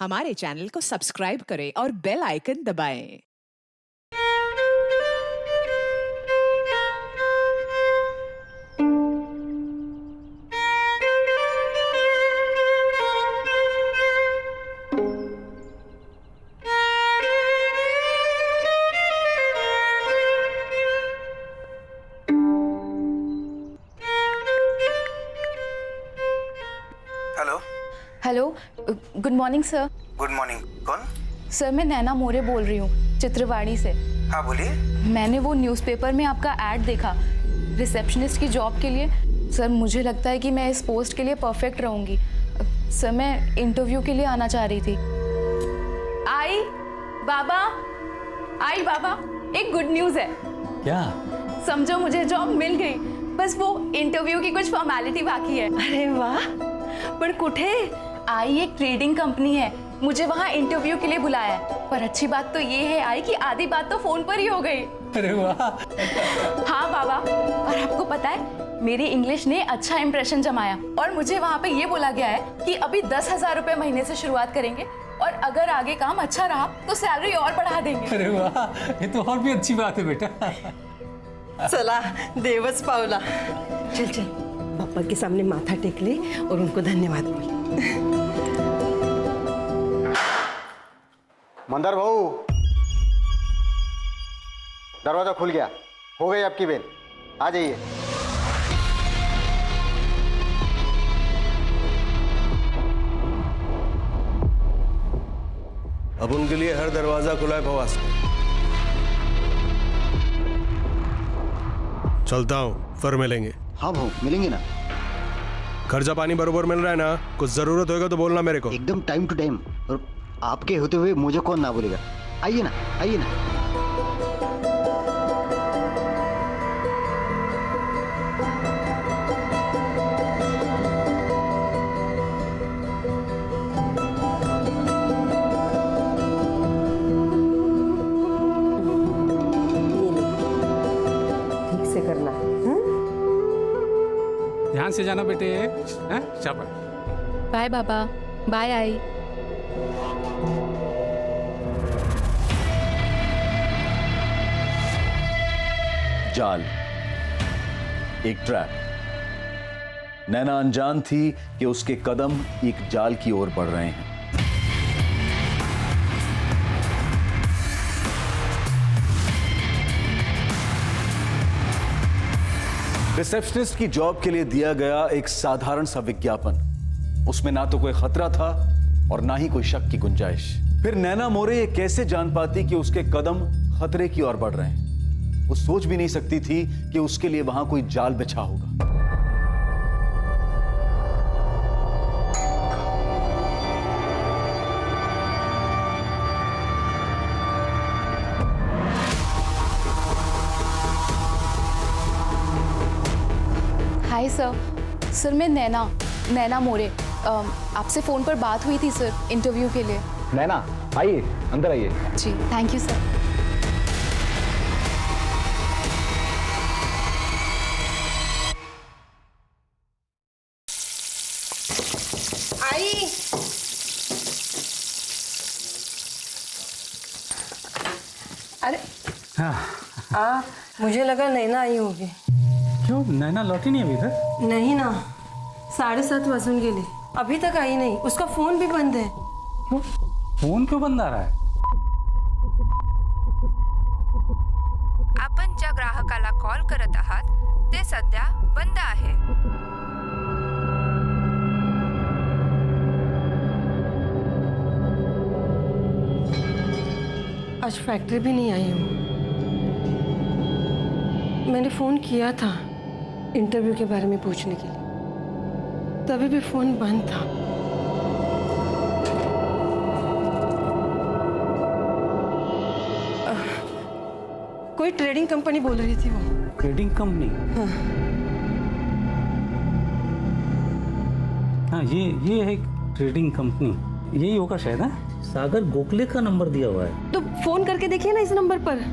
हमारे चैनल को सब्सक्राइब करें और बेल आइकन दबाएं। Hello. Hello, good morning sir. Good morning. कौन? सर मैं नैना मोरे बोल रही हूँ, चित्रवाड़ी से। हाँ बोलिए। मैंने वो न्यूज़पेपर में आपका ऐड देखा रिसेप्शनिस्ट की जॉब के लिए। सर मुझे लगता है कि मैं इस पोस्ट के लिए परफेक्ट रहूँगी। सर मैं इंटरव्यू के लिए आना चाह रही थी। आई बाबा, एक गुड न्यूज़ है। क्या? समझो मुझे जॉब मिल गई, बस वो इंटरव्यू की कुछ फॉर्मेलिटी बाकी है। अरे वाह, पण कुठे? आई एक ट्रेडिंग कंपनी है, मुझे वहाँ इंटरव्यू के लिए बुलाया है। पर अच्छी बात तो ये है आई कि आधी बात तो फोन पर ही हो गई। अरे वाह। हाँ बाबा, और आपको पता है मेरी इंग्लिश ने अच्छा इंप्रेशन जमाया और मुझे वहाँ पे ये बोला गया है कि अभी 10,000 रुपए महीने से शुरुआत करेंगे और अगर आगे काम अच्छा रहा तो सैलरी और बढ़ा देंगे। अरे वाह, ये तो और भी अच्छी बात है बेटा। चला देवच पावला। चल चल पापा के सामने माथा टेक ले और उनको धन्यवाद बोल। मंदार भाऊ, दरवाजा खुल गया, हो गई आपकी बेल, आ जाइए। अब उनके लिए हर दरवाजा खुला है फवास। चलता हूँ, फिर मिलेंगे। हाँ भाऊ, मिलेंगे ना। खर्चा पानी बरोबर मिल रहा है ना? कुछ जरूरत होगा तो बोलना मेरे को। एकदम टाइम टू टाइम, और आपके होते हुए मुझे कौन ना बोलेगा। आइए ना, आइए ना। ठीक से करना। ध्यान से जाना बेटे। हैं? शाबाश। बाय बाबा, बाय आई। जाल, एक ट्रैप। नैना अनजान थी कि उसके कदम एक जाल की ओर बढ़ रहे हैं। रिसेप्शनिस्ट की जॉब के लिए दिया गया एक साधारण सा विज्ञापन, उसमें ना तो कोई खतरा था और ना ही कोई शक की गुंजाइश। फिर नैना मोरे ये कैसे जान पाती कि उसके कदम खतरे की ओर बढ़ रहे हैं? वो सोच भी नहीं सकती थी कि उसके लिए वहां कोई जाल बिछा होगा। हाय सर मैं नैना मोरे। आपसे फ़ोन पर बात हुई थी सर इंटरव्यू के लिए। नैना आइए, अंदर आइए। जी थैंक यू सर। आई अरे मुझे लगा नैना आई होगी। क्यों, नैना लौटी नहीं अभी तक? नहीं ना, 7:30 वाजून गेले, अभी तक आई नहीं। उसका फोन भी बंद है। क्यों? फोन क्यों बंद आ रहा है? आपण ज्या ग्राहकाला कॉल करत आहात ते सध्या बंद आहे। आज फैक्ट्री भी नहीं आई हूँ। मैंने फोन किया था इंटरव्यू के बारे में पूछने के लिए, तभी भी फोन बंद था। कोई ट्रेडिंग कंपनी बोल रही थी वो। Trading company? हाँ, ये है ट्रेडिंग कंपनी, यही होगा शायद। है सागर गोखले का नंबर दिया हुआ है। तो फोन करके देखिए ना इस नंबर पर।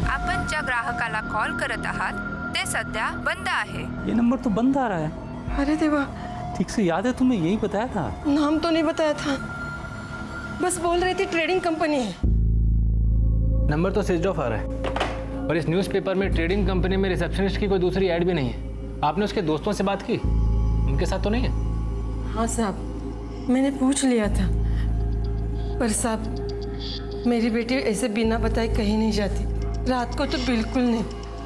आपण ज्या ग्राहकाला कॉल करत आहात ते सध्या बंद आहे। ये नंबर तो बंद आ रहा है। अरे देवा, ठीक से याद है तुम्हें यही बताया था? नाम तो नहीं बताया था, बस बोल रही थी ट्रेडिंग कंपनी है। नंबर तो स्विच ऑफ आ रहा है और इस न्यूज़पेपर में ट्रेडिंग कंपनी में रिसेप्शनिस्ट की कोई दूसरी ऐड भी नहीं है। आपने उसके दोस्तों से बात की? उनके साथ तो नहीं है? हाँ साहब, मैंने पूछ लिया था, पर साहब मेरी बेटी ऐसे बिना बताए कहीं नहीं जाती। रात को तो बिल्कुल नहीं।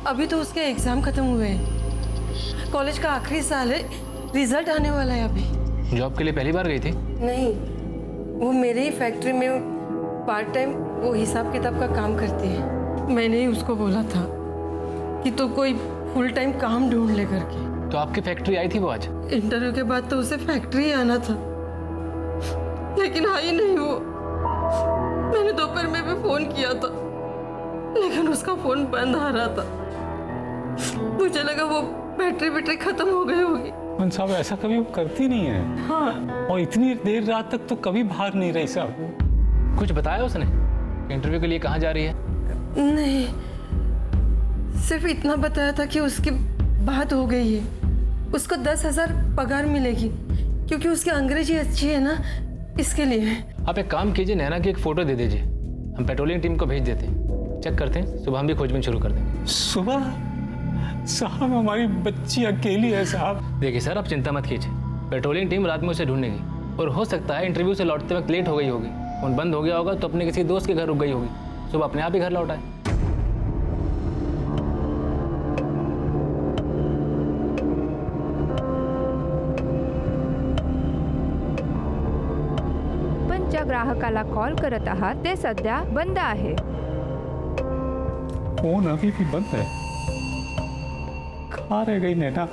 अभी तो उसके एग्ज़ाम ख़त्म हुए हैं, कॉलेज का आखिरी साल है, रिजल्ट आने वाला है अभी। जॉब के लिए पहली बार गई थी? नहीं, वो मेरे ही फैक्ट्री में पार्ट टाइम वो हिसाब किताब का काम करती है। मैंने ही उसको बोला था कि तो कोई फुल टाइम काम ढूंढ ले करके। तो आपकी फैक्ट्री आई थी वो आज? इंटरव्यू के बाद तो उसे फैक्ट्री ही आना था, लेकिन आई नहीं वो। मैंने दोपहर में भी फोन किया था, लेकिन उसका फोन बंद आ रहा था। मुझे लगा वो बैटरी खत्म हो गई होगी। साहब ऐसा कभी वो करती नहीं है। हाँ, और इतनी देर रात तक तो कभी बाहर नहीं रही साहब। कुछ बताया उसने इंटरव्यू के लिए कहाँ जा रही है? नहीं, सिर्फ इतना बताया था कि उसकी बात हो गई है, उसको 10,000 पगार मिलेगी, क्योंकि उसकी अंग्रेजी अच्छी है ना, इसके लिए। आप एक काम कीजिए, नैना की एक फ़ोटो दे दीजिए, हम पेट्रोलिंग टीम को भेज देते हैं, चेक करते हैं, सुबह हम भी खोजबीन शुरू कर देंगे। सुबह? साहब हमारी बच्ची अकेली है साहब। देखिए सर, आप चिंता मत कीजिए, पेट्रोलिंग टीम रात में उसे ढूंढेगी और हो सकता है इंटरव्यू से लौटते वक्त लेट हो गई होगी, फोन बंद हो गया होगा तो अपने किसी दोस्त के घर रुक गई होगी, सुबह अपने आप ही घर लौट आए। पण ज्या ग्राहकाला कॉल करत आहात ते सध्या बंद आहे। फोन अभी भी बंद है। कहाँ रह गई नैना?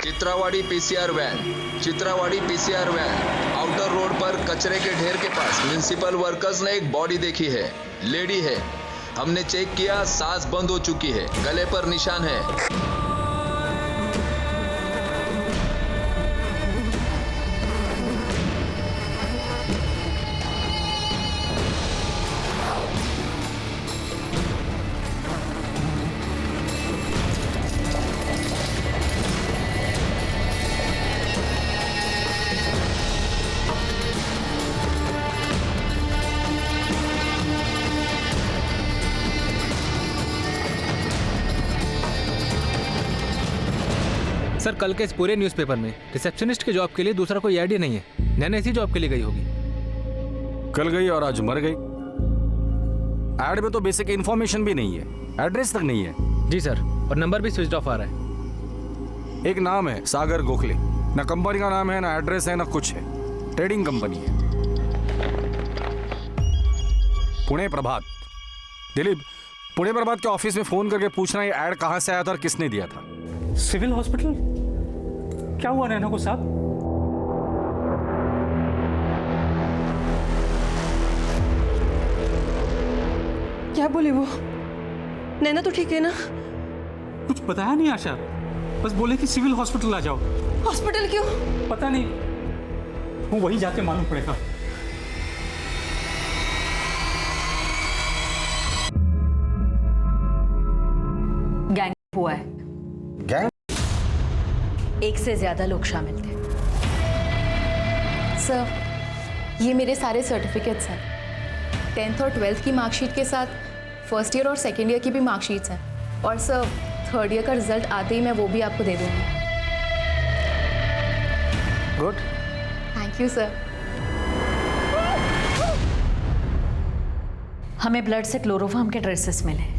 चित्रावाड़ी पीसीआर वैन आउटर रोड पर कचरे के ढेर के पास म्युनिसिपल वर्कर्स ने एक बॉडी देखी है। लेडी है, हमने चेक किया, सांस बंद हो चुकी है, गले पर निशान है। सर, कल के इस पूरे न्यूज़पेपर में रिसेप्शनिस्ट के जॉब के लिए दूसरा कोई ऐड ही नहीं है। नैना इसी जॉब के लिए गई होगी। कल गई और आज मर गई। ऐड में तो बेसिक इन्फॉर्मेशन भी नहीं है, एड्रेस तक नहीं है। जी सर, और नंबर भी स्विच ऑफ आ रहा है। एक नाम है सागर गोखले, ना कंपनी का नाम है, ना एड्रेस है, ना कुछ है। ट्रेडिंग कंपनी है। पुणे प्रभात। दिलीप, पुणे प्रभात के ऑफिस में फोन करके पूछना ये ऐड कहां से आया था और किसने दिया था। Civil hospital? क्या हुआ नैना को साहब? क्या बोली वो? नैना तो ठीक है ना? कुछ बताया नहीं आशा, बस बोले कि सिविल हॉस्पिटल आ जाओ। हॉस्पिटल क्यों? पता नहीं, वो वही जाके मालूम पड़ेगा। गैंग हुआ है। गैंग? एक से ज्यादा लोग शामिल थे। सर, ये मेरे सारे सर्टिफिकेट्स हैं। 10th और 12th की मार्कशीट के साथ फर्स्ट ईयर और सेकेंड ईयर की भी मार्कशीट्स हैं। और सर, 3rd ईयर का रिजल्ट आते ही मैं वो भी आपको दे दूंगी। गुड। Thank you sir. हमें ब्लड से क्लोरोफॉर्म के ट्रेसेस मिले।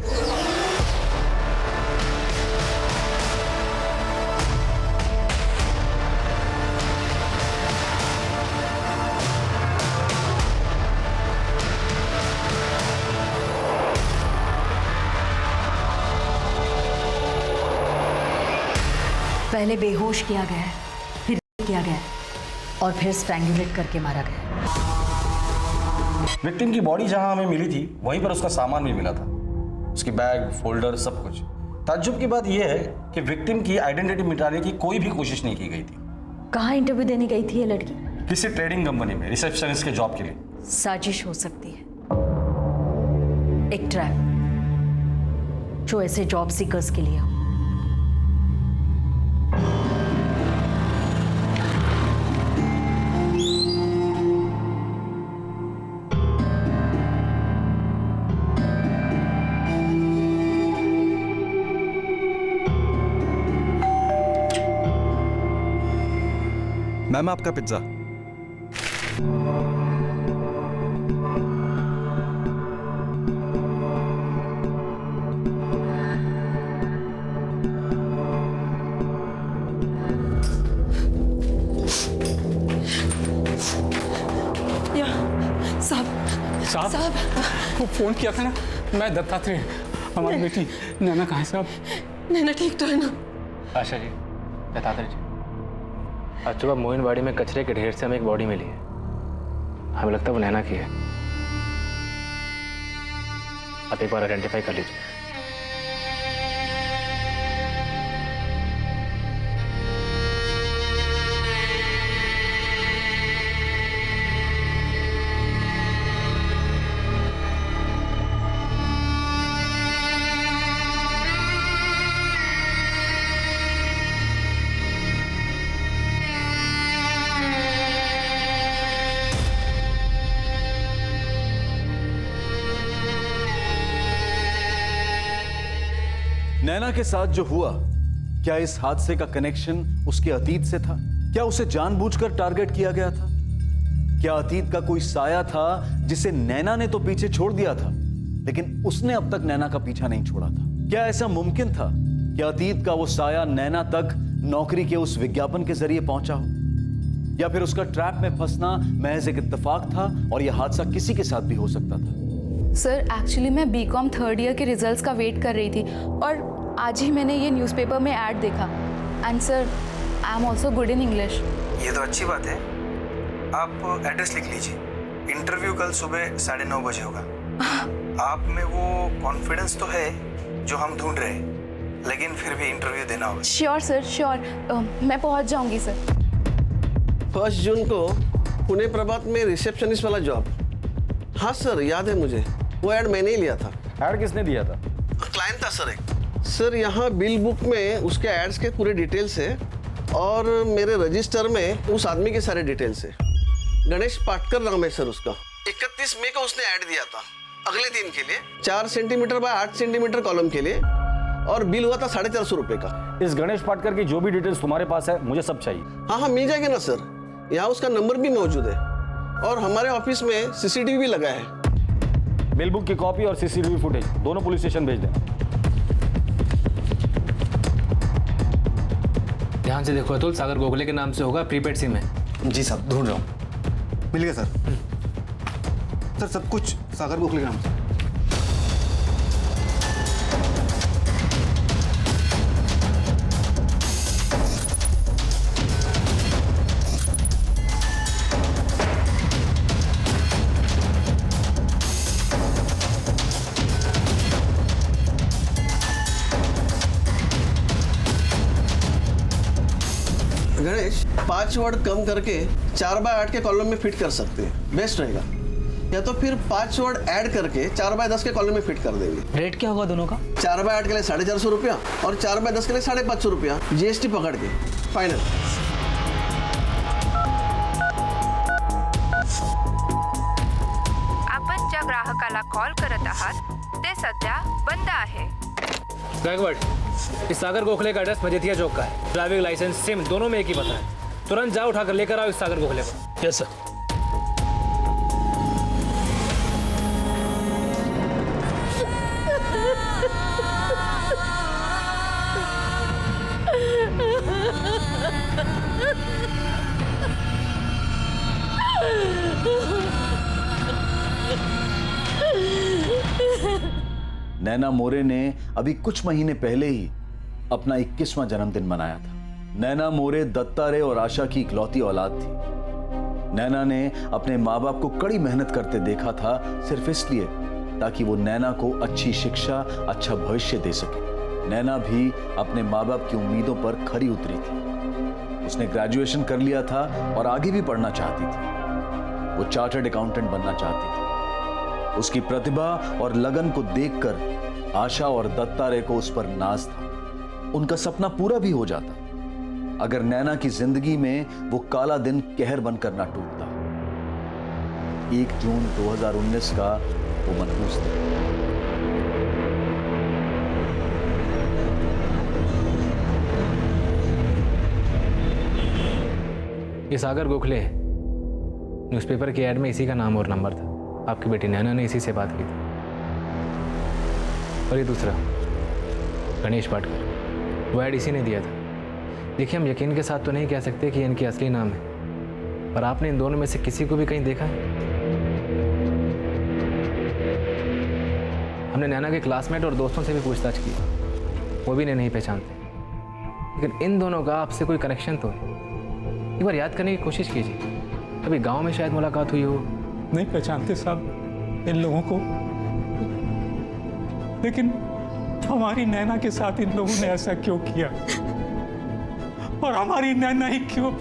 पहले बेहोश किया गया है, फिर किया गया है और फिर स्ट्रैंगुलेट करके मारा गया। विक्टिम की बॉडी जहां हमें मिली थी वहीं पर उसका सामान भी मिला था, उसकी बैग, फोल्डर, सब कुछ। ताज्जुब की बात यह है कि विक्टिम की आइडेंटिटी मिटाने की कोई भी कोशिश नहीं की गई थी। कहाँ इंटरव्यू देने गई थी ये लड़की? किसी ट्रेडिंग कंपनी में रिसेप्शनिस्ट के जॉब के लिए। साजिश हो सकती है, एक ट्रैप जो ऐसे जॉब सीकर्स के लिए हो। मैम आपका पिज्जा। साहब वो फोन किया था ना, मैं दत्तात्रेय, हमारी बेटी नैना कहाँ है साहब? नैना ठीक तो है ना? आशा जी, दत्तात्रेय जी, आज सुबह मोइनवाड़ी में कचरे के ढेर से हमें एक बॉडी मिली है। हमें लगता है वो नैना की है। आप एक बार आइडेंटिफाई कर लीजिए। नैना के साथ जो हुआ, क्या इस हादसे का कनेक्शन उसके अतीत से था? क्या उसे जानबूझकर टारगेट किया गया था? क्या अतीत का कोई साया था जिसे नैना ने तो पीछे छोड़ दिया था, लेकिन उसने अब तक नैना का पीछा नहीं छोड़ा था? क्या ऐसा मुमकिन था कि अतीत का वो साया नैना तक नौकरी के उस विज्ञापन के जरिए पहुंचा हो? या फिर उसका ट्रैप में फंसना महज एक इत्तेफाक था और यह हादसा किसी के साथ भी हो सकता था? सर एक्चुअली मैं बीकॉम थर्ड ईयर के रिजल्ट्स का वेट कर रही थी और आज ही मैंने ये न्यूज़पेपर में ऐड देखा। And sir I am also good in English. ये तो अच्छी बात है। आप एड्रेस लिख लीजिए। इंटरव्यू कल सुबह 9:30 बजे होगा। आप में वो कॉन्फिडेंस तो है जो हम ढूंढ रहे हैं, लेकिन फिर भी इंटरव्यू देना होगा। Sure sir, sure. मैं पहुंच जाऊंगी सर। 1 जून को पुणे प्रभात में रिसेप्शनिस्ट वाला जॉब। हाँ सर, याद है मुझे। वो ऐड मैंने ही लिया था। ऐड किसने दिया था? क्लाइंट था सर एक। सर यहाँ बिल बुक में उसके एड्स के पूरे डिटेल्स है और मेरे रजिस्टर में उस आदमी के सारे डिटेल्स है। गणेश पाटकर नाम है सर उसका। 31 मई को उसने ऐड दिया था अगले दिन के लिए, 4 सेंटीमीटर बाय 8 सेंटीमीटर कॉलम के लिए, और बिल हुआ था 450 रुपए का। इस गणेश पाटकर की जो भी डिटेल्स तुम्हारे पास है, मुझे सब चाहिए। हाँ मिल जाएगी ना सर। यहाँ उसका नंबर भी मौजूद है और हमारे ऑफिस में CCTV भी लगा है। बिल बुक की कॉपी और CCTV फुटेज दोनों पुलिस स्टेशन भेज देना। ध्यान से देखो अतुल, सागर गोखले के नाम से होगा, प्रीपेड सिम है। जी साहब, ढूंढ रहा हूँ। मिल गया सर। सर सब कुछ सागर गोखले के नाम से। गणेश 5 वर्ड कम करके 4 बाय 8 के कॉलम में फिट कर सकते हैं, बेस्ट रहेगा। या तो फिर 5 वर्ड ऐड करके 4 बाय 10 के कॉलम में फिट कर देंगे। रेट क्या होगा दोनों का? 4 बाय 8 के लिए 450 रुपया और 4 बाय 10 के लिए 550 रुपया, GST पकड़ के फाइनल। आपण ज्या ग्राहकाला कॉल करत आहात ते सध्या बंद आहे। गायकवाड़, इस सागर गोखले का एड्रेस मजेतिया चौक का है। ड्राइविंग लाइसेंस सिम दोनों में एक ही पता है। तुरंत जाओ, उठाकर लेकर आओ इस सागर गोखले को। Yes sir. नैना मोरे ने अभी कुछ महीने पहले ही अपना 21वां जन्मदिन मनाया था। नैना मोरे दत्तात्रेय और आशा की इकलौती औलाद थी। नैना ने अपने माँ बाप को कड़ी मेहनत करते देखा था, सिर्फ इसलिए ताकि वो नैना को अच्छी शिक्षा, अच्छा भविष्य दे सके। नैना भी अपने माँ बाप की उम्मीदों पर खरी उतरी थी। उसने ग्रेजुएशन कर लिया था और आगे भी पढ़ना चाहती थी। वो चार्टर्ड अकाउंटेंट बनना चाहती थी। उसकी प्रतिभा और लगन को देखकर आशा और दत्ता रे को उस पर नाज था। उनका सपना पूरा भी हो जाता अगर नैना की जिंदगी में वो काला दिन कहर बनकर ना टूटता। 1 जून 2019 का वो मनहूस दिन। ये सागर गोखले है। न्यूज़पेपर की ऐड में इसी का नाम और नंबर था। आपकी बेटी नैना ने इसी से बात की थी। और ये दूसरा गणेश पाटकर, वो ऐड इसी ने दिया था। देखिए, हम यकीन के साथ तो नहीं कह सकते कि इनकी असली नाम है, पर आपने इन दोनों में से किसी को भी कहीं देखा है? हमने नैना के क्लासमेट और दोस्तों से भी पूछताछ की, वो भी इन्हें नहीं पहचानते। लेकिन इन दोनों का आपसे कोई कनेक्शन तो है। एक बार याद करने की कोशिश कीजिए। अभी गांव में शायद मुलाकात हुई हो। नहीं पहचानते साहब इन लोगों को, लेकिन हमारी नैना के साथ इन लोगों ने ऐसा क्यों किया, और हमारी नैना ही क्यों?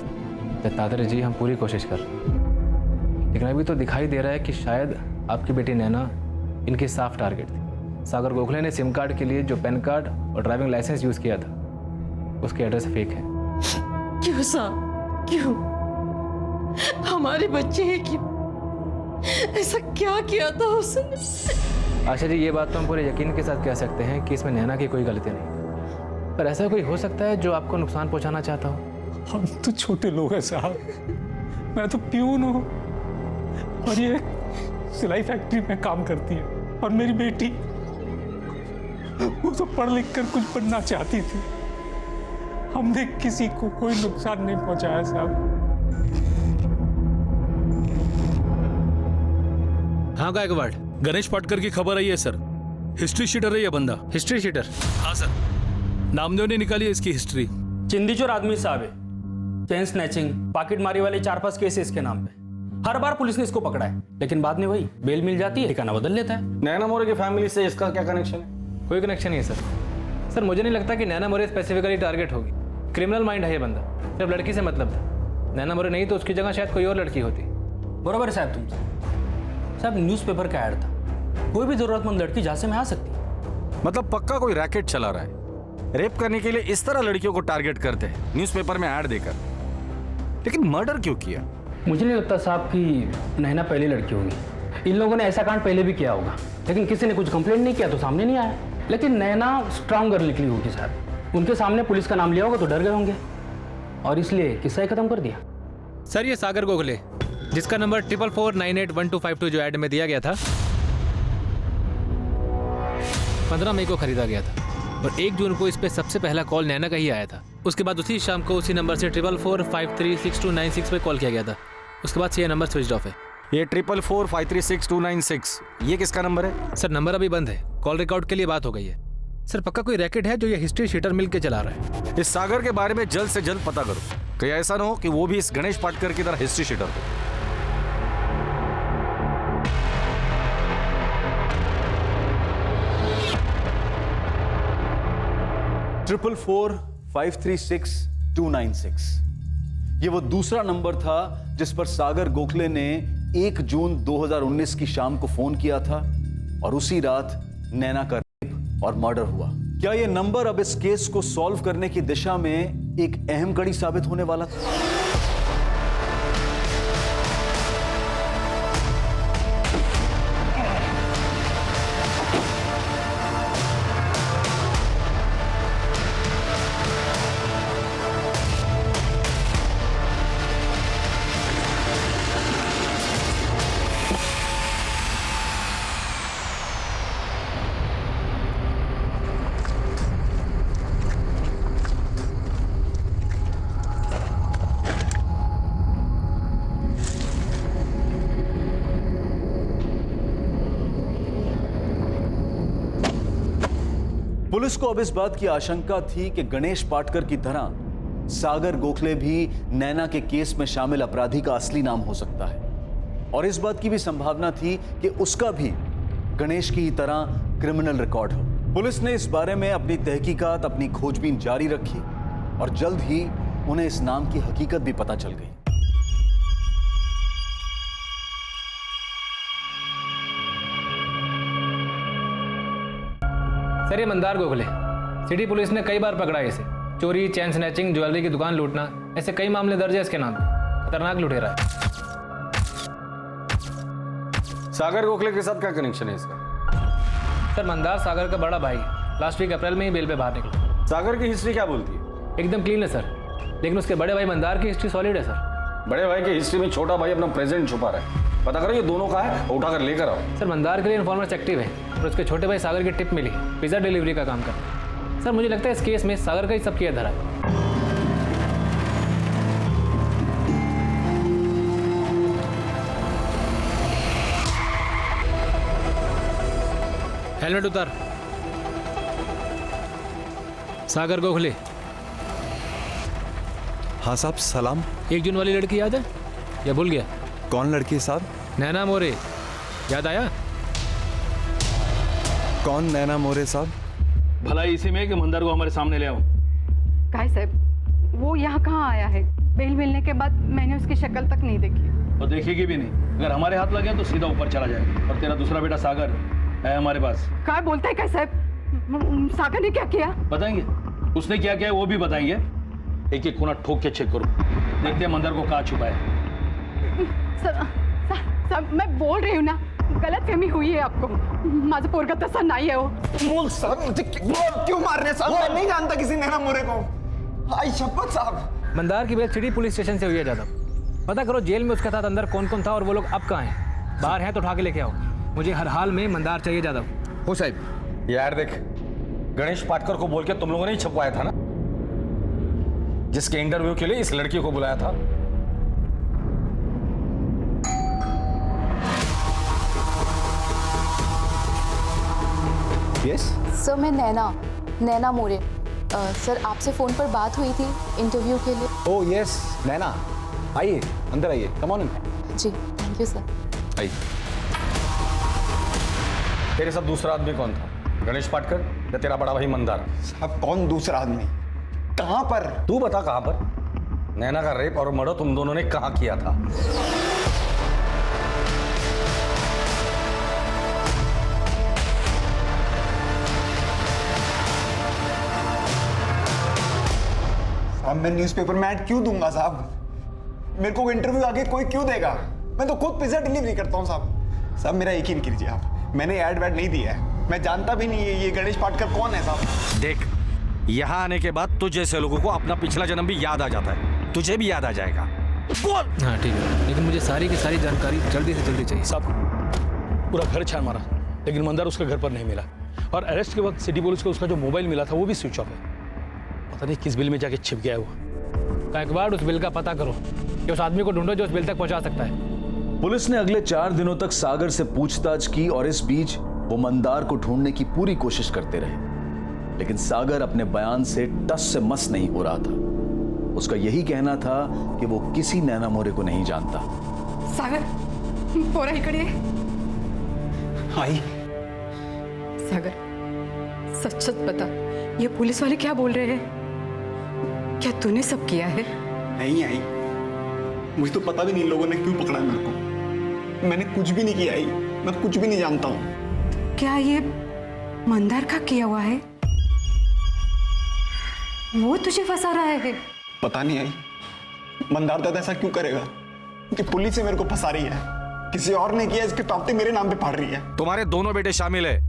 दत्तात्रेय जी, हम पूरी कोशिश कर रहे हैं, लेकिन अभी तो दिखाई दे रहा है कि शायद आपकी बेटी नैना इनकी साफ टारगेट थी। सागर गोखले ने सिम कार्ड के लिए जो पैन कार्ड और ड्राइविंग लाइसेंस यूज किया था, उसके एड्रेस फेक है। क्यों साहब, क्यों? हमारे बच्चे हैं, क्यों? ऐसा क्या किया था उसने? आशा जी, ये बात तो हम पूरे यकीन के साथ कह सकते हैं कि इसमें नैना की कोई गलती नहीं, पर ऐसा कोई हो सकता है जो आपको नुकसान पहुंचाना चाहता हो। हम तो छोटे लोग हैं साहब, मैं तो प्यून हूँ और ये सिलाई फैक्ट्री में काम करती है, और मेरी बेटी वो तो पढ़ लिख कर कुछ बनना चाहती थी। हमने किसी को कोई नुकसान नहीं पहुंचाया साहब। हाँ गायकवाड़, गणेश पाटकर की खबर आई है सर। हिस्ट्री शीटर है ये बंदा। History sheeter? हाँ सर, नामदेव ने निकाली है इसकी हिस्ट्री। चिंदीचोर आदमी साहब है। चेन स्नैचिंग, पॉकेट मारी वाले 4-5 केस है इसके नाम पे। हर बार पुलिस ने इसको पकड़ा है, लेकिन बाद में वही बेल मिल जाती है, ठिकाना बदल लेता है। नैना मोरे की फैमिली से इसका क्या कनेक्शन है? कोई कनेक्शन नहीं है सर। सर, मुझे नहीं लगता कि नैना मोरे स्पेसिफिकली टारगेट होगी। क्रिमिनल माइंड है ये बंदा, सिर्फ लड़की से मतलब था। नैना मोरे नहीं तो उसकी जगह शायद कोई और लड़की होती। बराबर है साहब तुमसे। साहब, न्यूज़पेपर का ऐड था, कोई भी जरूरतमंद लड़की झांसे में आ सकती है। मतलब पक्का कोई रैकेट चला रहा है, रेप करने के लिए इस तरह लड़कियों को टारगेट करते हैं न्यूज़पेपर में ऐड देकर। लेकिन मर्डर क्यों किया? मुझे नहीं लगता साहब कि नैना पहली लड़की होगी। इन लोगों ने ऐसा कांड पहले भी किया होगा, लेकिन किसी ने कुछ कंप्लेंट नहीं किया तो सामने नहीं आया। लेकिन नैना स्ट्रांग गर्ल निकली होगी साहब। उनके सामने पुलिस का नाम लिया होगा तो डर गए होंगे, और इसलिए किस्सा ही खत्म कर दिया। सर, ये सागर गोखले, जिसका नंबर 44498125 जो ऐड में दिया गया था, 15 मई को खरीदा गया था, और 1 जून को इस पे सबसे पहला कॉल नैना का ही आया था। उसके बाद उसी शाम को उसी नंबर से 4445362696 पे कॉल किया गया था। उसके बाद से ये नंबर स्विच ऑफ है। ये 4445362696 ये किसका नंबर है? सर, नंबर अभी बंद है, कॉल रिकॉर्ड के लिए बात हो गई है। सर, पक्का कोई रैकेट है जो ये हिस्ट्री शीटर मिल के चला रहा है। इस सागर के बारे में जल्द से जल्द पता करो, कहीं ऐसा ना हो कि वो भी इस गणेश पाटकर की तरह हिस्ट्री शीटर हो। ट्रिपल 44536 ये वो दूसरा नंबर था जिस पर सागर गोखले ने 1 जून 2019 की शाम को फोन किया था, और उसी रात नैना का रेप और मर्डर हुआ। क्या यह नंबर अब इस केस को सॉल्व करने की दिशा में एक अहम कड़ी साबित होने वाला था? पुलिस को अब इस बात की आशंका थी कि गणेश पाटकर की तरह सागर गोखले भी नैना के केस में शामिल अपराधी का असली नाम हो सकता है, और इस बात की भी संभावना थी कि उसका भी गणेश की ही तरह क्रिमिनल रिकॉर्ड हो। पुलिस ने इस बारे में अपनी तहकीकात, अपनी खोजबीन जारी रखी, और जल्द ही उन्हें इस नाम की हकीकत भी पता चल गई। सर ये मंदार गोखले, सिटी पुलिस ने कई बार पकड़ा है इसे। चोरी, चैन स्नैचिंग, ज्वेलरी की दुकान लूटना, ऐसे कई मामले दर्ज है इसके नाम पे। खतरनाक लुटेरा है। सागर गोखले के साथ क्या कनेक्शन है इसका? सर मंदार सागर का बड़ा भाई है। लास्ट वीक अप्रैल में ही बेल पे बाहर निकला। सागर की हिस्ट्री क्या बोलती है? एकदम क्लीन है सर, लेकिन उसके बड़े भाई मंदार की हिस्ट्री सॉलिड है सर। बड़े भाई की हिस्ट्री में छोटा भाई अपना प्रेजेंट छुपा रहा है। पता करो ये दोनों का है, उठाकर लेकर आओ। सर मंदार के लिए इन्फॉर्मर्स एक्टिव है और उसके छोटे भाई सागर की टिप मिली, पिज्जा डिलीवरी का काम करता है। सर मुझे लगता है इस केस में सागर का ही सब किया धरा है। हेलमेट उतार। सागर गोखले। हाँ साहब, सलाम। 1 जून वाली लड़की याद है या भूल गया? कौन लड़की साहब? नैना मोरे, याद आया? कौन नैना मोरे साहब? भला इसी में कि मंदार को हमारे सामने ले आओ। काहे साहब, वो यहाँ कहाँ आया है? बेल मिलने के बाद मैंने उसकी शक्ल तक नहीं देखी। और देखेगी भी नहीं। अगर हमारे हाथ लगे तो सीधा ऊपर चला जाएगा। और तेरा दूसरा बेटा सागर है हमारे पास। क्या बोलता है क्या साहब? सागर ने क्या किया? बताएंगे, उसने क्या किया है वो भी बताएंगे। एक एक कोना ठोक के चेक करो, देखते हैं मंदार को कहाँ छुपा है। सर मैं बोल रही हूँ ना, गलतफहमी हुई है आपको। माझं पोरगा तसा नहीं है वो। बोल साहब, मुझे क्यों मार रहे साहब? मैं नहीं जानता किसी नैना मोरे को। आई शपथ साहब। मंदार की बात सिटी पुलिस स्टेशन से हुई है ज्यादा। पता करो जेल में उसके साथ अंदर कौन कौन था और वो लोग अब कहाँ हैं। बाहर हैं तो उठा के लेके आओ। मुझे हर हाल में मंदार चाहिए ज्यादा। हो साहब। यार देख, गणेश पाटकर को बोल के तुम लोगों ने ही छपवाया था ना, जिसके इंटरव्यू के लिए इस लड़की को बुलाया था। यस सर, मैं नैना मोरे। सर आपसे फोन पर बात हुई थी इंटरव्यू के लिए। ओह यस नैना, आइए अंदर आइए, कम ऑन इन। जी थैंक यू सर। आइए। तेरे साथ दूसरा आदमी कौन था? गणेश पाटकर या तेरा बड़ा भाई मंदार? साहब कौन दूसरा आदमी? कहां पर? तू बता कहां पर? नैना का रेप और मर्डर तुम दोनों ने कहां किया था? साहब मैं न्यूज़पेपर में ऐड क्यों दूंगा साहब? मेरे को इंटरव्यू आगे कोई क्यों देगा? मैं तो खुद पिज्जा डिलीवरी करता हूँ साहब। साहब मेरा यकीन कीजिए आप, मैंने ऐड वैड नहीं दिया है। मैं जानता भी नहीं है ये गणेश पाटकर कौन है साहब। देख, यहाँ आने के बाद तुझ जैसे लोगों को अपना पिछला जन्म भी याद आ जाता है। तुझे भी याद आ जाएगा। बोल। हाँ ठीक है, लेकिन मुझे सारी की सारी जानकारी जल्दी से जल्दी चाहिए। साहब पूरा घर छान मारा, लेकिन मंदार उसके घर पर नहीं मिला। और अरेस्ट के वक्त सिटी पुलिस को उसका जो मोबाइल मिला था वो भी स्विच ऑफ है। पता नहीं किस बिल में जाके छिप गया है वो। गायकवाड़, उस बिल का पता करो कि उस आदमी को ढूंढो जो उस बिल तक पहुंचा सकता है। पुलिस ने अगले 4 दिनों तक सागर से पूछताछ की और इस बीच वो मंदार को ढूंढने की पूरी कोशिश करते रहे, लेकिन सागर अपने बयान से टस से मस नहीं हो रहा था। उसका यही कहना था कि वो किसी नैना मोरे को नहीं जानता। सागर पोरा इकडे ये। आई सागर सच सच बता, ये पुलिस वाले क्या बोल रहे हैं? क्या तूने सब किया है? नहीं आई, मुझे तो पता भी नहीं इन लोगों ने क्यों पकड़ा है मेरे को। मैंने कुछ भी नहीं किया आई, मैं कुछ भी नहीं जानता हूँ। क्या ये मंदार का किया हुआ है? वो तुझे फंसा रहा है? पता नहीं आई, मंदार दादा ऐसा क्यों करेगा कि पुलिस से मेरे को फंसा रही है? किसी और ने किया, इसके पापते मेरे नाम पे फाड़ रही है। तुम्हारे दोनों बेटे शामिल है।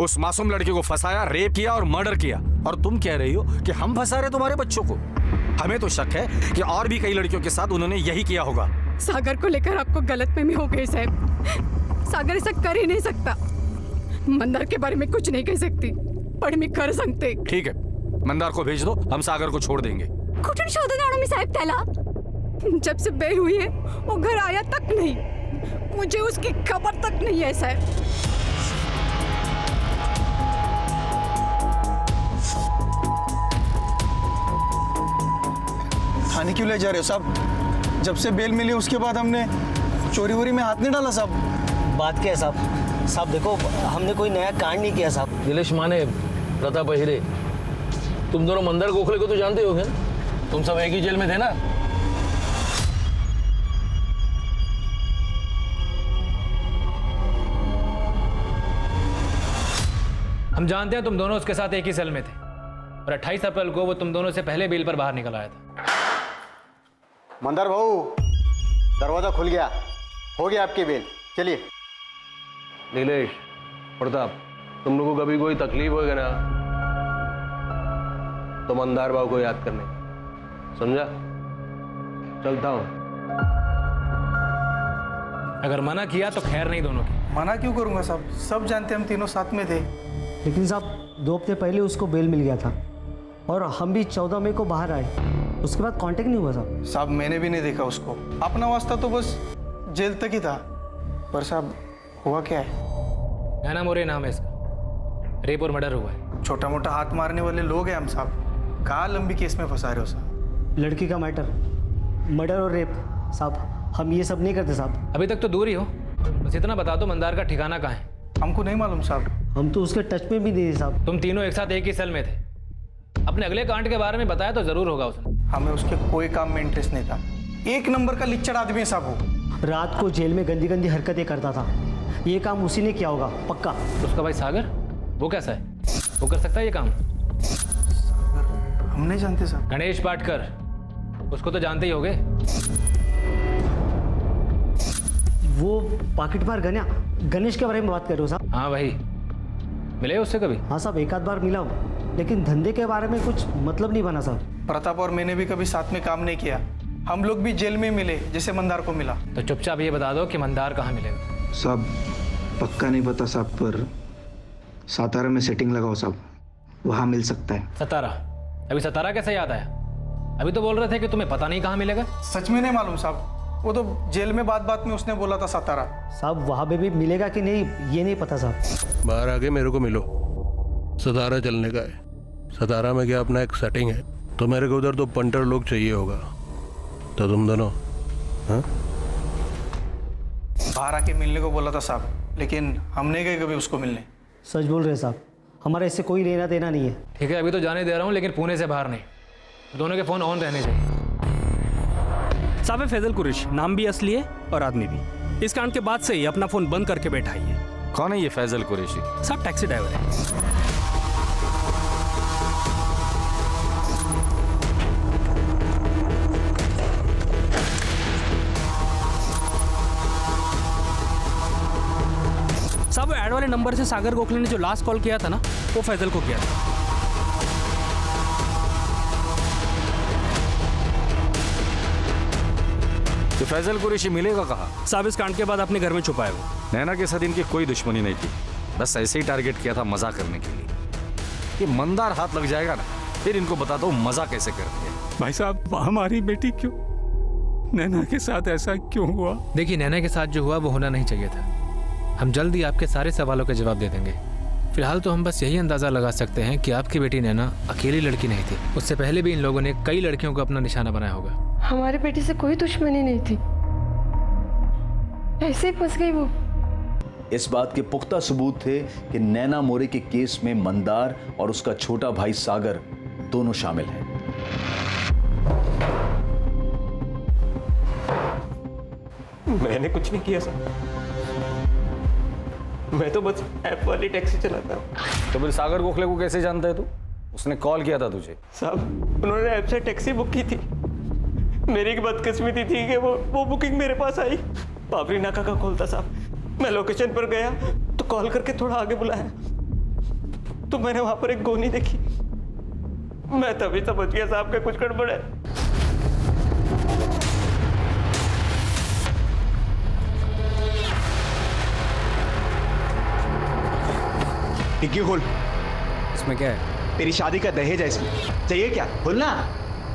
उस मासूम लड़की को फंसाया, रेप किया और मर्डर किया। और तुम कह रही हो कि हम फंसा रहे तुम्हारे बच्चों को? हमें तो शक है कि और भी कई लड़कियों के साथ उन्होंने यही किया होगा। सागर को लेकर आपको गलतफहमी हो गई साहब। सागर ऐसा कर ही नहीं सकता। मंदार के बारे में कुछ नहीं कह सकती, पर मैं कर सकते। ठीक है, मंदार को भेज दो, हम सागर को छोड़ देंगे। कुठून शोधून आणू मी साहेब त्याला? जब से बेल हुई है वो घर आया तक नहीं, मुझे उसकी खबर तक नहीं है साहब। थाने क्यों ले जा रहे हो साहब? जब से बेल मिली उसके बाद हमने चोरी वोरी में हाथ नहीं डाला साहब। बात क्या है साहब? साहब देखो, हमने कोई नया कांड नहीं किया साहब। नीलेश माने, प्रताप अहिरे, तुम दोनों मंदार गोखले को तो जानते होगे? तुम सब एक ही जेल में थे ना? हम जानते हैं तुम दोनों उसके साथ एक ही सेल में थे और 28 अप्रैल को वो तुम दोनों से पहले बेल पर बाहर निकल आया था। मंदार भाऊ, दरवाजा खुल गया, हो गया आपकी बेल, चलिए। नीलेश, प्रताप, तुम लोगों को कभी कोई तकलीफ होगा ना तो मंदार भाव को याद करने, समझा? चलता हूं। अगर मना किया तो खैर नहीं दोनों की। मना क्यों करूंगा साहब, सब जानते हम तीनों साथ में थे। लेकिन साहब 2 हफ्ते पहले उसको बेल मिल गया था और हम भी 14 मई को बाहर आए, उसके बाद कांटेक्ट नहीं हुआ साहब। साहब मैंने भी नहीं देखा उसको, अपना वास्ता तो बस जेल तक ही था। पर साहब हुआ क्या है? नैना मोरे नाम है इसका, रेप और मर्डर हुआ है। छोटा मोटा हाथ मारने वाले लोग हैं हम साहब, कहाँ लंबी केस में फंसा रहे हो साहब? लड़की का मैटर, मर्डर और रेप साहब, हम ये सब नहीं करते साहब। अभी तक तो दूर ही हो, बस इतना बता दो मंदार का ठिकाना कहाँ है? हमको नहीं मालूम साहब। हम तो उसके टच में भी नहीं थे साहब। तुम तीनों एक साथ एक ही सेल में थे, अपने अगले कांड के बारे में बताया तो जरूर होगा उसने। हमें उसके कोई काम में इंटरेस्ट नहीं था, 1 नंबर का लिच्चड़ आदमी है साहब वो। रात को जेल में गंदी गंदी हरकतें करता था, ये काम उसी ने किया होगा पक्का। उसका भाई सागर, वो कैसा है? वो कर सकता है ये काम? हम नहीं जानते साहब। गणेश पाटकर, उसको तो जानते ही होगे। वो पॉकेट मार गणेश के बारे में बात कर रहे हो साहब? हाँ भाई, मिले उससे कभी? हाँ साहब, 1 आध बार मिला हूँ, लेकिन धंधे के बारे में कुछ मतलब नहीं बना साहब। प्रताप और मैंने भी कभी साथ में काम नहीं किया, हम लोग भी जेल में मिले जैसे मंदार को मिला। तो चुपचाप ये बता दो कि मंदार कहाँ मिलेगा। साहब पक्का नहीं पता साहब, पर सातारा में सेटिंग लगाओ साहब, वहाँ मिल सकता है। सतारा? अभी सतारा कैसे याद आया? अभी तो बोल रहे थे कि तुम्हें पता नहीं कहाँ मिलेगा। सच में नहीं मालूम साहब, वो तो जेल में बात में उसने बोला था सतारा। साहब वहाँ पे भी मिलेगा कि नहीं ये नहीं पता साहब। बाहर आके मेरे को मिलो, सतारा चलने का है। सतारा में क्या अपना एक सेटिंग है, तो मेरे को उधर तो पंटर लोग चाहिए होगा, तो तुम दोनों बाहर आके मिलने को बोला था साहब, लेकिन हम नहीं गए कभी उसको मिलने। सच बोल रहे साहब, हमारा इससे कोई लेना देना नहीं है। ठीक है, अभी तो जाने दे रहा हूँ, लेकिन पुणे से बाहर नहीं। दोनों के फोन ऑन रहने चाहिए। साहब है फैजल कुरैशी, नाम भी असली है और आदमी भी। इस कांड के बाद से ही अपना फोन बंद करके बैठा ही है। कौन है ये फैजल कुरैशी? साहब टैक्सी ड्राइवर है। साहब ऐड वाले नंबर से सागर गोखले ने जो लास्ट कॉल किया था ना, वो फैजल को किया था। तो फैजल कुरैशी मिलेगा कहाँ? साहब इस कांड के बाद अपने घर में छुपा है वो। नैना के साथ इनकी कोई दुश्मनी नहीं थी, बस ऐसे ही टारगेट किया था मजा करने के लिए। ये मंदार हाथ लग जाएगा ना, फिर इनको बता दो मजा कैसे करते हैं। भाई साहब हमारी बेटी क्यों, नैना के साथ ऐसा क्यों हुआ? देखिए, नैना के साथ जो हुआ वो होना नहीं चाहिए था। हम जल्द ही आपके सारे सवालों के जवाब दे देंगे। फिलहाल तो हम बस यही अंदाजा लगा सकते हैं कि आपकी बेटी नैना अकेली लड़की नहीं थी, उससे पहले भी इन लोगों ने कई लड़कियों को अपना निशाना बनाया होगा। हमारे बेटी से कोई दुश्मनी नहीं थी, ऐसे ही फंस गई वो। इस बात के पुख्ता सबूत थे कि नैना मोरे के केस में मंदार और उसका छोटा भाई सागर दोनों शामिल हैं। मैंने कुछ नहीं किया सर, मैं तो बस ऐप वाली टैक्सी चलाता हूँ। तो फिर सागर गोखले को कैसे जानता है तू? उसने कॉल किया था तुझे? साहब उन्होंने ऐप से टैक्सी बुक की थी, मेरी एक बदकिस्मती थी कि वो बुकिंग मेरे पास आई। बाबरी नाका का कॉल था साहब, मैं लोकेशन पर गया तो कॉल करके थोड़ा आगे बुलाया तो मैंने वहां पर एक गोनी देखी। मैं तभी समझ गया साहब के कुछ गड़बड़ है। डिग्गी खोल। इसमें क्या है? तेरी शादी का दहेज है इसमें, चाहिए क्या? खोलना।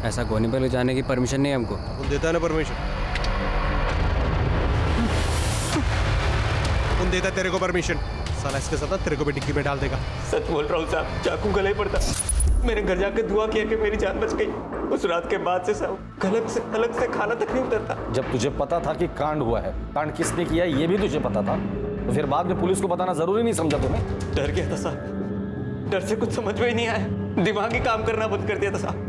ऐसा गोनी पे ले जाने की परमिशन नहीं है हमको। कौन देता है ना परमिशन? कौन देता तेरे को परमिशन? साला इसके साथ तेरे को भी डिक्की में डाल देगा। सच बोल रहा हूँ साहब, चाकू गले पड़ता। मैंने घर जाकर दुआ किया कि मेरी जान बच गई। उस रात के बाद से साहब अलग से खाना तक नहीं उतरता। जब तुझे पता था कि कांड हुआ है, कांड किसने किया है ये भी तुझे पता था, तो फिर बाद में पुलिस को बताना जरूरी नहीं समझा तुम्हें? डर गया था साहब, डर से कुछ समझ में ही नहीं आया, दिमाग ही काम करना बंद कर दिया था साहब।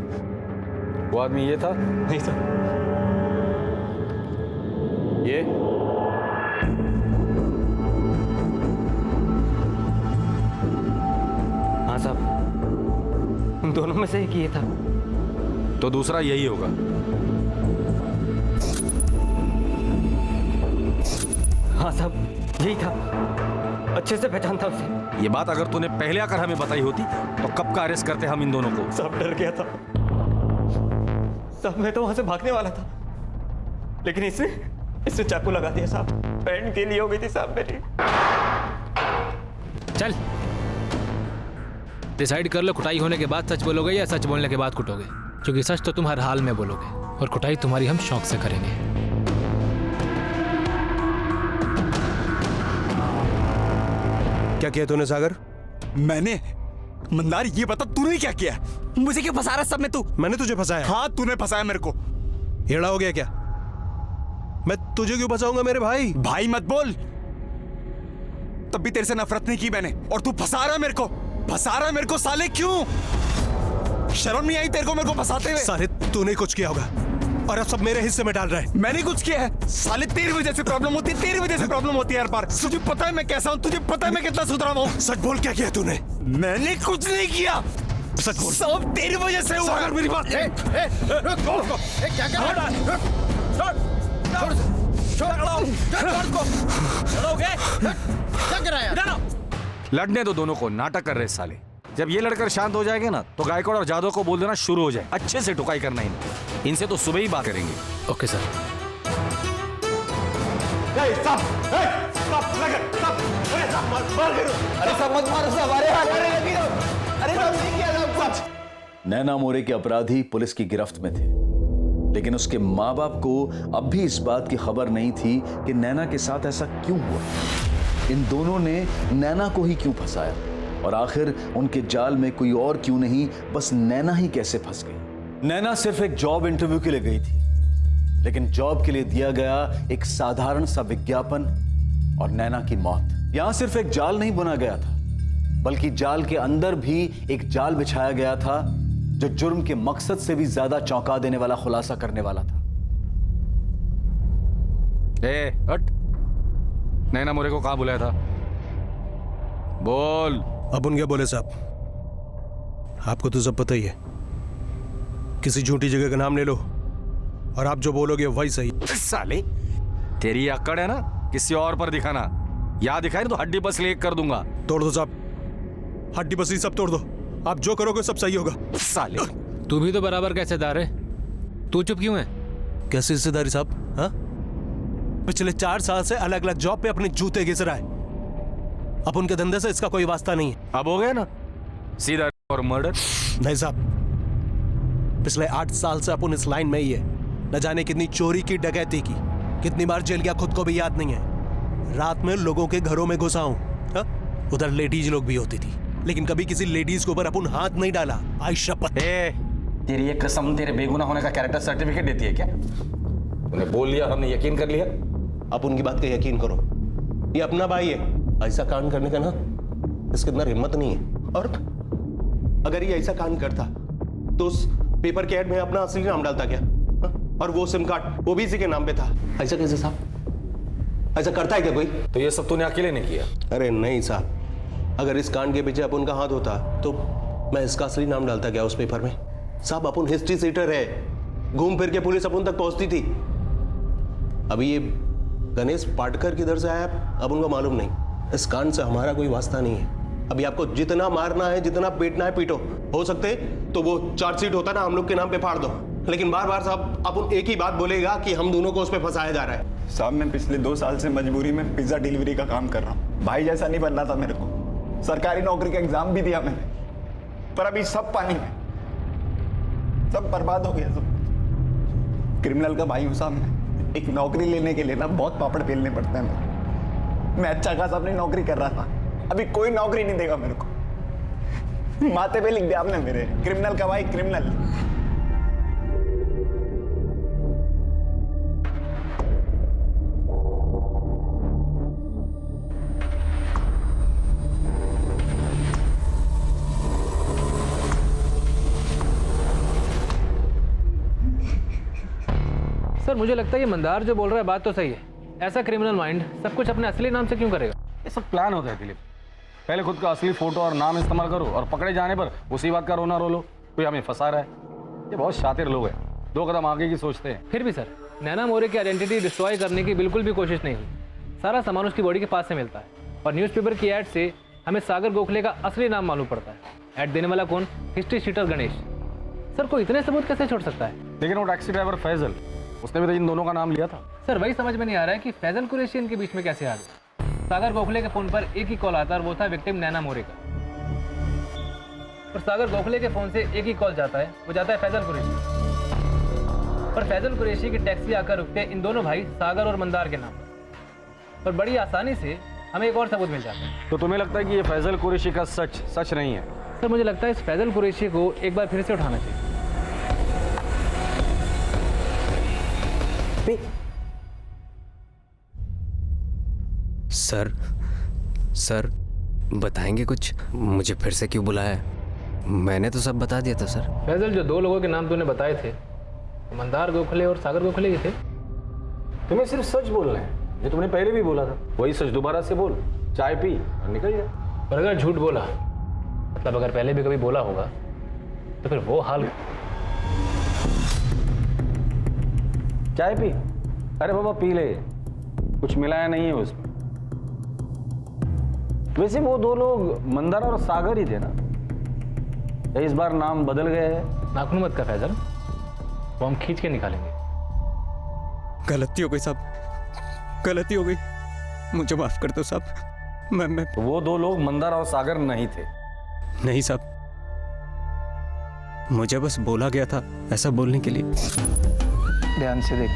वो आदमी ये था? नहीं था। ये? हाँ साहब, उन दोनों में से एक ये था। तो दूसरा यही होगा। हाँ साहब, यही था। अच्छे से पहचान था उसे। ये बात अगर तूने पहले आकर हमें बताई होती तो कब का अरेस्ट करते हम इन दोनों को? साहब डर गया था साहब, मैं तो वहां से भागने वाला था, लेकिन इसने चाकू लगा दिया साहब। पैंट के लिए हो गई थी साहब मेरी। चल डिसाइड कर लो, कुटाई होने के बाद सच बोलोगे या सच बोलने के बाद कुटोगे? क्योंकि सच तो तुम हर हाल में बोलोगे और कुटाई तुम्हारी हम शौक से करेंगे। क्या किया तूने सागर? मैंने? मंदार ये बता तूने क्या किया? मुझे क्यों फंसा रहा सब में तू? मैंने तुझे फंसाया? हाँ तूने फंसाया मेरे को। हेड़ा हो गया क्या? मैं तुझे क्यों फंसाऊंगा मेरे भाई? भाई मत बोल। तब भी तेरे से नफरत नहीं की मैंने, और तू फंसा रहा है मेरे को। फंसा रहा है मेरे को साले, क्यों? शर्म नहीं आई तेरे को मेरे को फंसाते हुए? साले तूने कुछ किया होगा और अब सब मेरे हिस्से में डाल रहा है। मैंने कुछ किया है? साले तेरी वजह से प्रॉब्लम होती है, तेरी वजह से प्रॉब्लम होती है हर बार। तुझे पता है मैं कैसा हूँ, तुझे पता है मैं कितना सुधरा हुआ हूँ। सच बोल, क्या किया तूने? मैंने कुछ नहीं किया, सच बोल। सब तेरी वजह से हुआ। सागर मेरी बात क्या कर रहा है? लड़ने दो दोनों को, नाटक कर रहे साले। जब ये लड़कर शांत हो जाएंगे ना तो गायकवाड़ और जादव को बोल देना शुरू हो जाए, अच्छे से टुकाई करना इनसे तो सुबह ही बात करेंगे। Okay sir. नैना मोरे के अपराधी पुलिस की गिरफ्त में थे, लेकिन उसके माँ बाप को अब भी इस बात की खबर नहीं थी कि नैना के साथ ऐसा क्यों हुआ। इन दोनों ने नैना को ही क्यों फंसाया, और आखिर उनके जाल में कोई और क्यों नहीं, बस नैना ही कैसे फंस गई। नैना सिर्फ एक जॉब इंटरव्यू के लिए गई थी, लेकिन जॉब के लिए दिया गया एक साधारण सा विज्ञापन और नैना की मौत। यहां सिर्फ एक जाल नहीं बुना गया था, बल्कि जाल के अंदर भी एक जाल बिछाया गया था जो जुर्म के मकसद से भी ज्यादा चौंका देने वाला खुलासा करने वाला था। हट, नैना मोरे को कहां बुलाया था? बोल। अपन क्या बोले साहब, आपको तो सब पता ही है। किसी झूठी जगह का नाम ले लो और आप जो बोलोगे वही सही। साले तेरी अक्कड़ है ना, किसी और पर दिखाना। याद दिखाए ना तो हड्डी बस लेक कर दूंगा। तोड़ दो साहब, हड्डी बसली सब तोड़ दो। आप जो करोगे सब सही होगा। साले तू भी तो बराबर का हिस्सेदार है, तू चुप क्यों है? कैसे हिस्सेदारी साहब? हाँ, पिछले 4 साल से अलग अलग जॉब पे अपने जूते घिस रहा है। अब उनके धंधे से इसका कोई वास्ता नहीं है। अब हो गया ना सीधा और मर्डर? नहीं साहब, पिछले 8 साल से अपन इस लाइन में ही है। न जाने कितनी चोरी की, डकैती की, कितनी बार जेल गया खुद को भी याद नहीं है। रात में लोगों के घरों में घुसा हूं। उधर लेडीज लोग भी होती थी, लेकिन कभी किसी लेडीज के ऊपर अपन हाथ नहीं डाला। आई शपथ। तेरी ये कसम तेरे बेगुनाह होने का कैरेक्टर सर्टिफिकेट देती है क्या? तूने बोल लिया, हमने यकीन कर लिया। अब उनकी बात का यकीन करो, ये अपना भाई है। ऐसा कांड करने का ना इसके अंदर हिम्मत नहीं है। और अगर ये ऐसा कांड करता तो उस पेपर के ऐड में अपना असली नाम डालता क्या? और वो सिम कार्ड वो भी इसी के नाम पे था। ऐसा कैसे साहब? ऐसा करता है क्या कोई? तो ये सब तूने अकेले ने किया? अरे नहीं साहब, अगर इस कांड के पीछे अपन का हाथ होता तो मैं इसका असली नाम डालता क्या उस पेपर में? साहब अपन हिस्ट्री सीटर है, घूम फिर के पुलिस अपन तक पहुंचती थी। अभी ये गणेश पाटकर किधर से आया अब उनको मालूम नहीं। इस कांड से हमारा कोई वास्ता नहीं है। अभी आपको जितना मारना है, जितना पीटना है पीटो। हो सकते तो वो चार्जशीट होता ना हम लोग के नाम पे फाड़ दो, लेकिन बार बार साहब अपन एक ही बात बोलेगा कि हम दोनों को उस पर फंसाया जा रहा है। साहब मैं पिछले 2 साल से मजबूरी में पिज्जा डिलीवरी का काम कर रहा हूँ। भाई जैसा नहीं बनना था मेरे को। सरकारी नौकरी का एग्जाम भी दिया मैंने, पर अभी सब पानी में, सब बर्बाद हो गया। सब क्रिमिनल का भाई हूँ साहब मैं। एक नौकरी लेने के लिए ना बहुत पापड़ बेलने पड़ते हैं। मैं अच्छा खासा अपनी नौकरी कर रहा था, अभी कोई नौकरी नहीं देगा मेरे को। माथे पे लिख दिया आपने मेरे, क्रिमिनल का भाई क्रिमिनल। सर मुझे लगता है ये मंदार जो बोल रहा है बात तो सही है। ऐसा क्रिमिनल माइंड सब कुछ अपने असली नाम से क्यों करेगा? ये सब प्लान होता है दिलीप। पहले खुद का असली फोटो और नाम इस्तेमाल करो और पकड़े जाने पर उसी बात का रोना रो लो, कोई हमें फंसा रहा है। ये बहुत शातिर लोग हैं, 2 कदम आगे की सोचते हैं। फिर भी सर नैना मोरे की आइडेंटिटी डिस्ट्रॉय करने की बिल्कुल भी कोशिश नहीं हुई। सारा सामान उसकी बॉडी के पास से मिलता है और न्यूज़पेपर की ऐड से हमें सागर गोखले का असली नाम मालूम पड़ता है। ऐड देने वाला कौन? History sheeter Ganesh. सर कोई इतने सबूत कैसे छोड़ सकता है? लेकिन वो टैक्सी ड्राइवर फैजल, उसने भी तो इन दोनों का नाम लिया था। सर वही समझ में नहीं आ रहा है कि फैजल कुरैशी इनके बीच में कैसे आ गए। सागर गोखले के फोन पर एक ही कॉल आता है और वो था विक्टिम नैना मोरे का। और सागर गोखले के फोन से एक ही कॉल जाता है, वो जाता है फैजल कुरैशी। और फैजल कुरैशी की टैक्सी आकर रुकते हैं इन दोनों भाई सागर और मंदार के नाम पर। और बड़ी आसानी से हमें एक और सबूत मिल जाता है। तो तुम्हें लगता है कि ये फैजल कुरैशी का सच नहीं है? सर मुझे लगता है इस फैजल कुरैशी को एक बार फिर से उठाना चाहिए। सर बताएंगे कुछ? मुझे फिर से क्यों बुलाया है? मैंने तो सब बता दिया था सर। फैजल जो 2 लोगों के नाम तूने बताए थे, मंदार गोखले और सागर गोखले ही थे। तुम्हें सिर्फ सच बोलना है, जो तुमने पहले भी बोला था वही सच दोबारा से बोल, चाय पी और निकल जा। पर अगर झूठ बोला, मतलब अगर पहले भी कभी बोला होगा, तो फिर वो हाल। चाय पी। अरे बाबा पी ले, कुछ मिलाया नहीं है उसमें। वैसे वो 2 लोग मंदार और सागर ही थे ना? या इस बार नाम बदल गए हैं? नाखून मत का फैजल, वो हम खींच के निकालेंगे। गलती हो गई साहब, गलती हो गई, मुझे माफ कर दो साहब। मैं तो वो 2 लोग मंदार और सागर नहीं थे? नहीं साहब, मुझे बस बोला गया था ऐसा बोलने के लिए। ध्यान से देख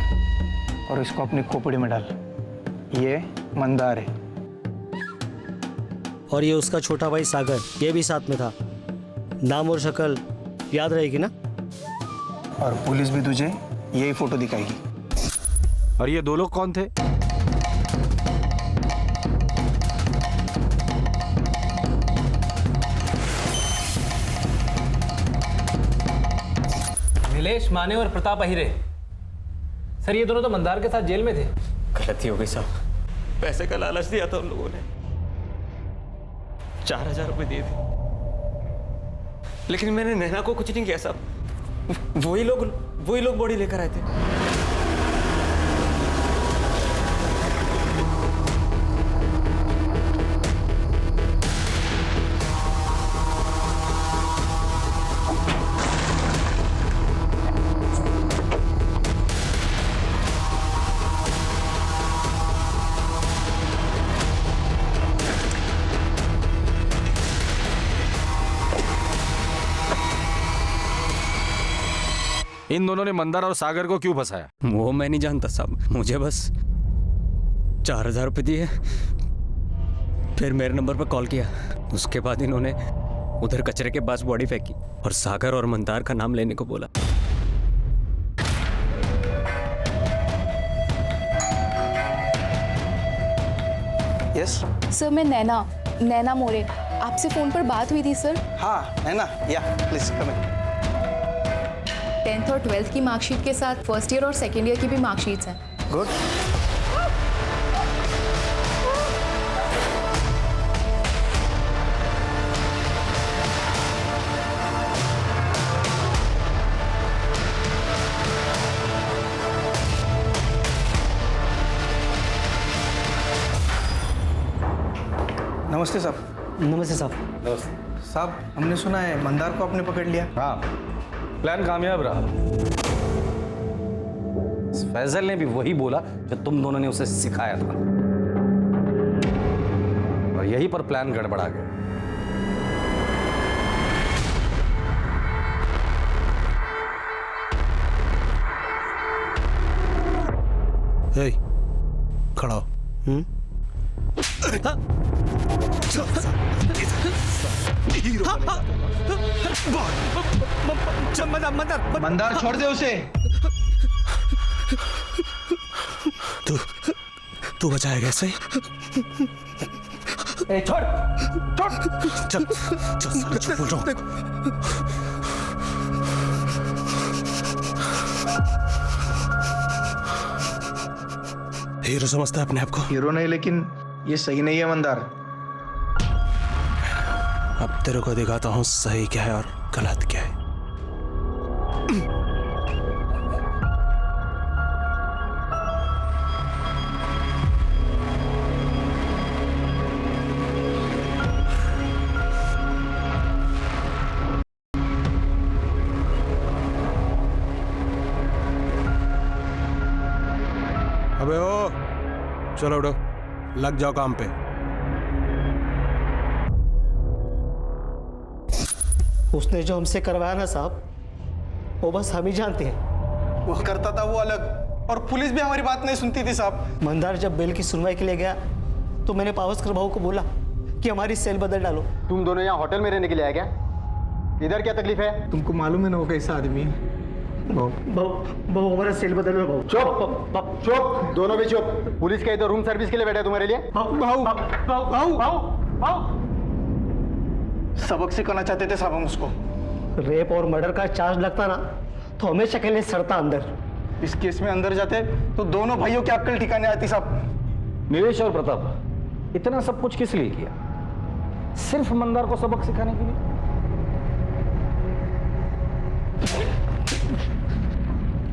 और इसको अपनी खोपड़ी में डाल। ये मंदार है और ये उसका छोटा भाई सागर, ये भी साथ में था। नाम और शक्ल याद रहेगी ना? और पुलिस भी तुझे यही फोटो दिखाएगी। और ये 2 लोग कौन थे? नीलेश माने और प्रताप अहिरे। सर ये दोनों तो मंदार के साथ जेल में थे। गलती हो गई साहब, पैसे का लालच दिया था उन लोगों ने, 4000 रुपए दिए थे, लेकिन मैंने नैना को कुछ नहीं किया साहब। वही लोग बॉडी लेकर आए थे। इन दोनों ने मंदार और सागर को क्यों फंसाया? वो मैं नहीं जानता साहब, मुझे बस 4000 रुपए दिए, फिर मेरे नंबर पर कॉल किया। उसके बाद इन्होंने उधर कचरे के पास बॉडी फेंकी और सागर और मंदार का नाम लेने को बोला। यस सर मैं नैना मोरे, आपसे फोन पर बात हुई थी सर। हाँ नैना, या प्लीज कम इन। 10th और 12th की मार्कशीट के साथ फर्स्ट ईयर और सेकेंड ईयर की भी मार्कशीट्स हैं। गुड। नमस्ते साहब। नमस्ते साहब। नमस्ते साहब, हमने सुना है मंदार को आपने पकड़ लिया। हाँ, प्लान कामयाब रहा। फैजल ने भी वही बोला जो तुम दोनों ने उसे सिखाया था, और यहीं पर प्लान गड़बड़ा गया। हे, खड़ा हो। मंदार छोड़ दे उसे। तू बचाएगा ऐसे? छोड़ छोड़। चल चल साला, चुप हो जाओ। हीरो समझता है अपने आप को? हीरो नहीं, लेकिन ये सही नहीं है मंदार। अब तेरे को दिखाता हूँ सही क्या है और गलत क्या है। अबे ओ, चलो उठो, लग जाओ काम पे। उसने जो हमसे करवाया ना साहब, वो बस हम ही जानते हैं। वो करता था वो अलग, और पुलिस भी हमारी बात नहीं सुनती थी साहब। मंदार जब बेल की सुनवाई के लिए गया तो मैंने पावस्कर भाऊ को बोला कि हमारी सेल बदल डालो। तुम दोनों यहाँ होटल में रहने के लिए आए क्या? इधर क्या तकलीफ है? तुमको मालूम है ना वो कैसा आदमी है? भाऊ हमारा सेल बदल लो। चुप चुप, दोनों भी चुप। पुलिस का इधर रूम सर्विस के लिए बैठा है तुम्हारे लिए। सबक सिखाना चाहते थे साहब हम उसको। रेप और मर्डर का चार्ज लगता ना तो हमेशा के लिए सड़ता अंदर। इस केस में अंदर जाते तो दोनों भाइयों की अक्ल ठिकाने आती साहब। निलेश और प्रताप, इतना सब कुछ किस लिए किया? सिर्फ मंदार को सबक सिखाने के लिए?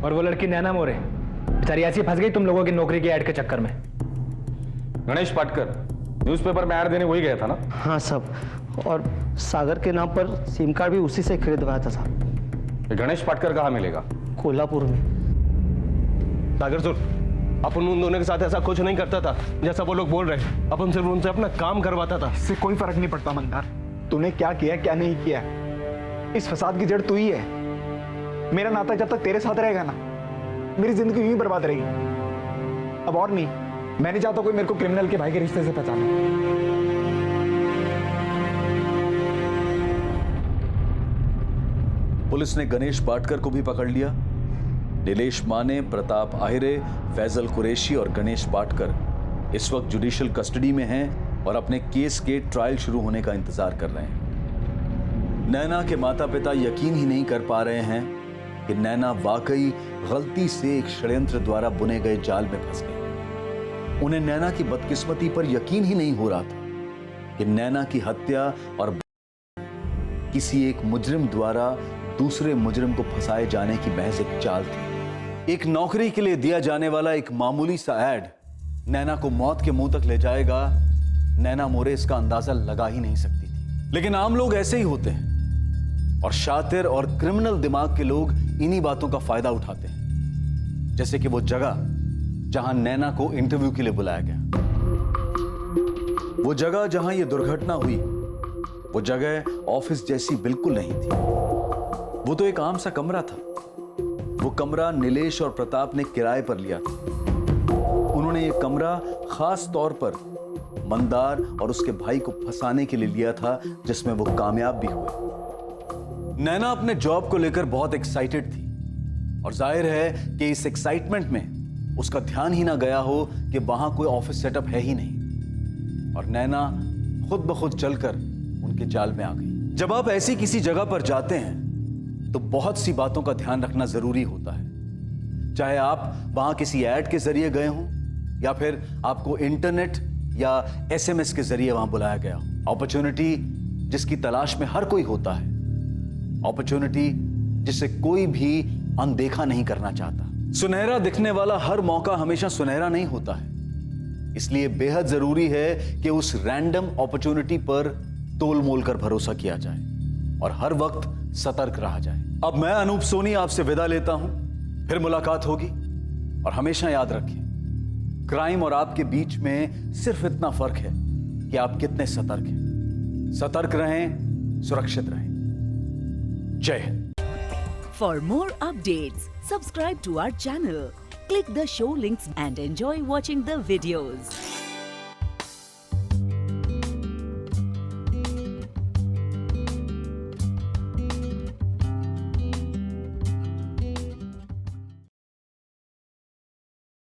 और वो लड़की नैना मोरे बेचारी ऐसी फंस गई तुम लोगों की नौकरी की ऐड के चक्कर में। गणेश पाटकर न्यूज़पेपर में ऐड देने वही गया था ना? हाँ साहब, और सागर के नाम पर सिम कार्ड भी उसी से खरीदवाया था साहब। ये गणेश पाटकर कहाँ मिलेगा? कोल्हापुर में। सागर सुन, अपन उन दोनों के साथ ऐसा कुछ नहीं करता था जैसा वो लोग बोल रहे। अपन सिर्फ उनसे अपना काम करवाता था। इससे कोई फर्क नहीं पड़ता मंदार, तूने क्या किया क्या नहीं किया। इस फसाद की जड़ तू ही है। मेरा नाता जब तक तेरे साथ रहेगा ना, मेरी जिंदगी यूं ही बर्बाद रहेगी। अब और नहीं, मैं नहीं चाहता कोई मेरे को क्रिमिनल के भाई के रिश्ते से पहचाने। पुलिस ने गणेश पाटकर को भी पकड़ लिया। नीलेश माने, प्रताप आहिरे, फैजल कुरैशी और गणेश पाटकर इस वक्त जुडिशियल कस्टडी में हैं और अपने केस के ट्रायल शुरू होने का इंतजार कर रहे हैं। नैना के माता पिता यकीन ही नहीं कर पा रहे हैं कि नैना वाकई गलती से एक षड्यंत्र द्वारा बुने गए जाल में फंस गई। उन्हें नैना की बदकिस्मती पर यकीन ही नहीं हो रहा था कि नैना की हत्या और किसी एक मुजरिम द्वारा दूसरे मुजरिम को फंसाए जाने की महज एक चाल थी। एक नौकरी के लिए दिया जाने वाला एक मामूली सा ऐड नैना को मौत के मुंह तक ले जाएगा। नैना मोरे इसका अंदाजा लगा ही नहीं सकती थी। लेकिन आम लोग ऐसे ही होते हैं और शातिर और क्रिमिनल दिमाग के लोग इन्हीं बातों का फायदा उठाते हैं। जैसे कि वो जगह जहां नैना को इंटरव्यू के लिए बुलाया गया, वो जगह जहां यह दुर्घटना हुई, वो जगह ऑफिस जैसी बिल्कुल नहीं थी। वो तो एक आम सा कमरा था। वो कमरा नीलेश और प्रताप ने किराए पर लिया था। उन्होंने ये कमरा खास तौर पर मंदार और उसके भाई को फंसाने के लिए लिया था, जिसमें वो कामयाब भी हुए। नैना अपने जॉब को लेकर बहुत एक्साइटेड थी और जाहिर है कि इस एक्साइटमेंट में उसका ध्यान ही ना गया हो कि वहां कोई ऑफिस सेटअप है ही नहीं और नैना खुद ब खुद चलकर उनके जाल में आ गई। जब आप ऐसी किसी जगह पर जाते हैं तो बहुत सी बातों का ध्यान रखना जरूरी होता है। चाहे आप वहां किसी ऐड के जरिए गए हों या फिर आपको इंटरनेट या एसएमएस के जरिए वहां बुलाया गया हो। अपॉर्चुनिटी जिसकी तलाश में हर कोई होता है, अपॉर्चुनिटी जिसे कोई भी अनदेखा नहीं करना चाहता। सुनहरा दिखने वाला हर मौका हमेशा सुनहरा नहीं होता है, इसलिए बेहद जरूरी है कि उस रैंडम अपॉर्चुनिटी पर तोल मोल कर भरोसा किया जाए और हर वक्त सतर्क रहा जाए। अब मैं अनूप सोनी आपसे विदा लेता हूं, फिर मुलाकात होगी और हमेशा याद रखें, क्राइम और आपके बीच में सिर्फ इतना फर्क है कि आप कितने सतर्क हैं। सतर्क रहें, सुरक्षित रहें। जय Hind. For more updates, subscribe to our channel, click the show links and enjoy watching the videos.